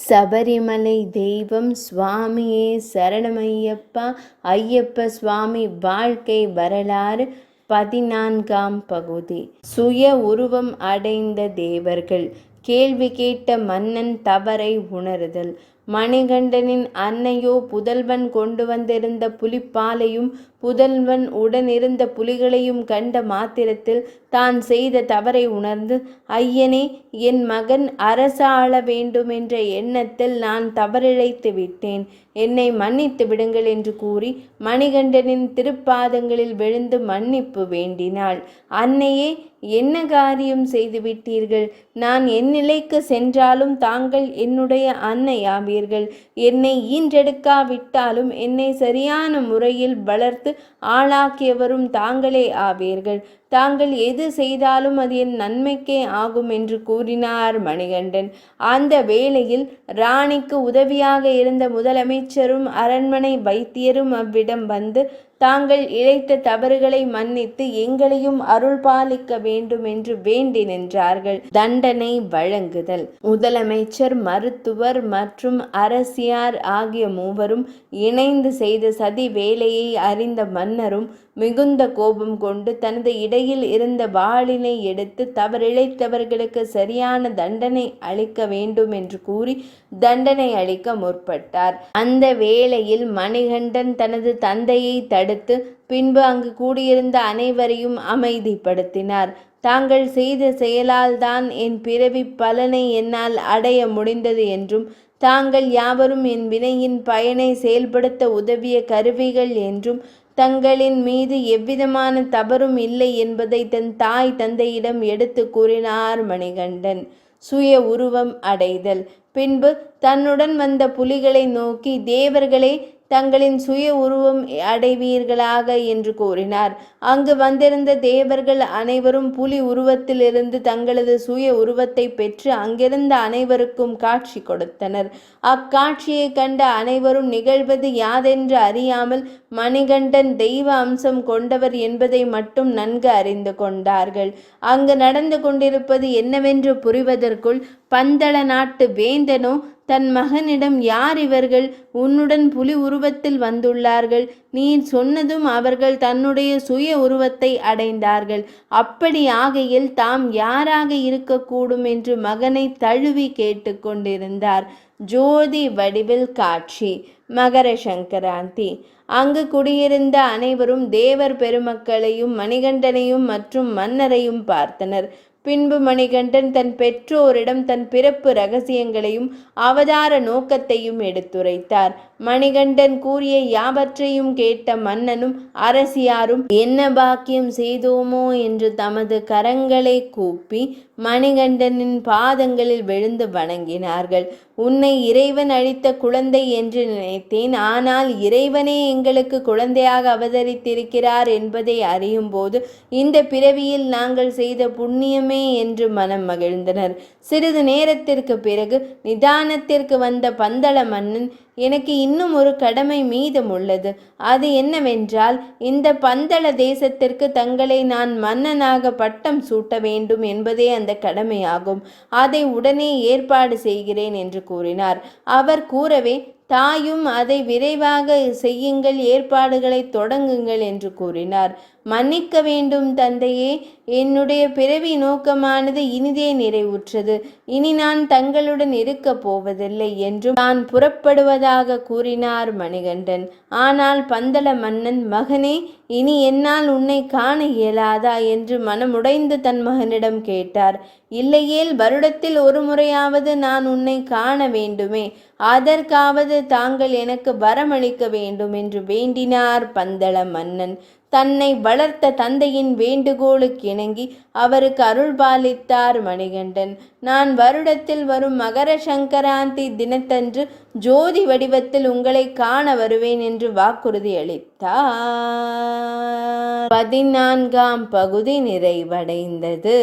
சபரிமலை தெய்வம் சுவாமியே சரணமையப்பா. ஐயப்ப சுவாமி வாழ்க்கை வரலாறு 14ஆம் பகுதி. சுய உருவம் அடைந்த தேவர்கள். கேள்வி கேட்ட மன்னன் தவறை உணர்தல். மணிகண்டனின் அன்னையோ புதல்வன் கொண்டு வந்திருந்த புலிப்பாலையும் புதல்வன் உடனிருந்த புலிகளையும் கண்ட மாத்திரத்தில் தான் செய்த தவறை உணர்ந்து, ஐயனே, என் மகன் அரசாள வேண்டுமென்ற எண்ணத்தில் நான் தவறிழைத்து விட்டேன், என்னை மன்னித்து விடுங்கள் என்று கூறி மணிகண்டனின் திருப்பாதங்களில் விழுந்து மன்னிப்பு வேண்டினாள். அன்னையே, என்ன காரியம் செய்துவிட்டீர்கள்? நான் என் நிலைக்கு சென்றாலும் தாங்கள் என்னுடைய அன்னையாவீர்கள். என்னை ஈன்றெடுக்காவிட்டாலும் என்னை சரியான முறையில் வளர்த்து ஆளாக்கியவரும் தாங்களே ஆவீர்கள். தாங்கள் எது செய்தாலும் அது என் நன்மைக்கே ஆகும் என்று கூறினார் மணிகண்டன். அந்த வேளையில் ராணிக்கு உதவியாக இருந்த முதலமைச்சரும் அரண்மனை வைத்தியரும் அவ்விடம் வந்து, தாங்கள் இழைத்த தவறுகளை மன்னித்து எங்களையும் அருள் பாலிக்க வேண்டும் என்று வேண்டி நின்றார்கள். தண்டனை வழங்குதல். முதலமைச்சர், மருத்துவர் மற்றும் அரசியார் ஆகிய மூவரும் இணைந்து செய்த சதி வேலையை அறிந்த மன்னரும் மிகுந்த கோபம் கொண்டு தனது இடையில் இருந்த வாளினை எடுத்து தவறிழைத்தவர்களுக்கு சரியான தண்டனை அளிக்க வேண்டும் என்று கூறி தண்டனை அளிக்க முற்பட்டார். அந்த வேளையில் மணிகண்டன் தனது தந்தையை தடுத்து பின்பு அங்கு கூடியிருந்த அனைவரையும் அமைதிப்படுத்தினார். தாங்கள் செய்த செயலால் தான் என் பிறவி பலனை என்னால் அடைய முடிந்தது என்றும், தாங்கள் யாவரும் என் வினையின் பயனை செயல்படுத்த உதவிய கருவிகள் என்றும், தங்களின் மீது எவ்விதமான தவறும் இல்லை என்பதை தன் தாய் தந்தையிடம் எடுத்து கூறினார் மணிகண்டன். சுய உருவம் அடைதல். பின்பு தன்னுடன் வந்த புலிகளை நோக்கி, தேவர்களே, தங்களின் சுய உருவம் அடைவீர்களாக என்று கூறினார். அங்கு வந்திருந்த தேவர்கள் அனைவரும் புலி உருவத்திலிருந்து தங்களது சுய உருவத்தை பெற்று அங்கிருந்த அனைவருக்கும் காட்சி கொடுத்தனர். அக்காட்சியை கண்ட அனைவரும் நிகழ்வது யாதென்று அறியாமல் மணிகண்டன் தெய்வ அம்சம் கொண்டவர் என்பதை மட்டும் நன்கு அறிந்து கொண்டார்கள். அங்கு நடந்து கொண்டிருப்பது என்னவென்று புரிவதற்குள் பந்தள நாட்டு வேந்தனோ தன் மகனிடம், யார் இவர்கள்? உன்னுடன் புலி உருவத்தில் வந்துள்ளார்கள். நீ சொன்னதும் அவர்கள் தன்னுடைய சுய உருவத்தை அடைந்தார்கள். அப்படி ஆகையில் தாம் யாராக இருக்கக்கூடும் என்று மகனை தழுவி கேட்டு கொண்டிருந்தார். ஜோதி வடிவில் காட்சி. மகர சங்கராந்தி. அங்கு குடியிருந்த அனைவரும் தேவர் பெருமக்களையும் மணிகண்டனையும் மற்றும் மன்னரையும் பார்த்தனர். பின்பு மணிகண்டன் தன் பெற்றோரிடம் தன் பிறப்பு இரகசியங்களையும் அவதார நோக்கத்தையும் எடுத்துரைத்தார். மணிகண்டன் கூறிய யாவற்றையும் கேட்ட மன்னனும் அரசியாரும் என்ன பாக்கியம் செய்தோமோ என்று தமது கரங்களை கூப்பி மணிகண்டனின் பாதங்களில் விழுந்து வணங்கினார்கள். உன்னை இறைவன் அளித்த குழந்தை என்று நினைத்தேன். ஆனால் இறைவனே எங்களுக்கு குழந்தையாக அவதரித்திருக்கிறார் என்பதை அறியும் போது இந்த பிறவியில் நாங்கள் செய்த புண்ணியமே என்று மனம் மகிழ்ந்தனர். சிறிது நேரத்திற்கு பிறகு நிதானத்திற்கு வந்த பந்தள மன்னன், எனக்கு இன்னும் ஒரு கடமை மீதம் உள்ளது. அது என்னவென்றால், இந்த பந்தள தேசத்திற்கு தங்களை நான் மன்னனாக பட்டம் சூட்ட வேண்டும் என்பதே அந்த கடமையாகும். அதை உடனே ஏற்பாடு செய்கிறேன் என்று கூறினார். அவர் கூறவே, தாயும் அதை விரைவாக செய்யுங்கள், ஏற்பாடுகளை தொடங்குங்கள் என்று கூறினார். மன்னிக்க வேண்டும் தந்தையே, என்னுடைய பிறவி நோக்கமானது இனிதே நிறைவுற்றது. இனி நான் தங்களுடன் இருக்கப் போவதில்லை என்றும் தான் புறப்படுவதாக கூறினார் மணிகண்டன். ஆனால் பந்தள மன்னன், மகனே, இனி என்னால் உன்னை காண இயலாதா என்று மனமுடைந்து தன் மகனிடம் கேட்டார். இல்லையேல் வருடத்தில் ஒரு முறையாவது நான் உன்னை காண வேண்டுமே, அதற்காவது தாங்கள் எனக்கு வரமளிக்க வேண்டும் என்று வேண்டினார் பந்தள மன்னன். தன்னை வளர்த்த தந்தையின் வேண்டுகோளுக்கு இணங்கி அவருக்கு அருள் பாலித்தார் மணிகண்டன். நான் வருடத்தில் வரும் மகர சங்கராந்தி தினத்தன்று ஜோதி வடிவத்தில் உங்களை காண வருவேன் என்று வாக்குறுதி அளித்தார். 14ஆம் பகுதி நிறைவடைந்தது.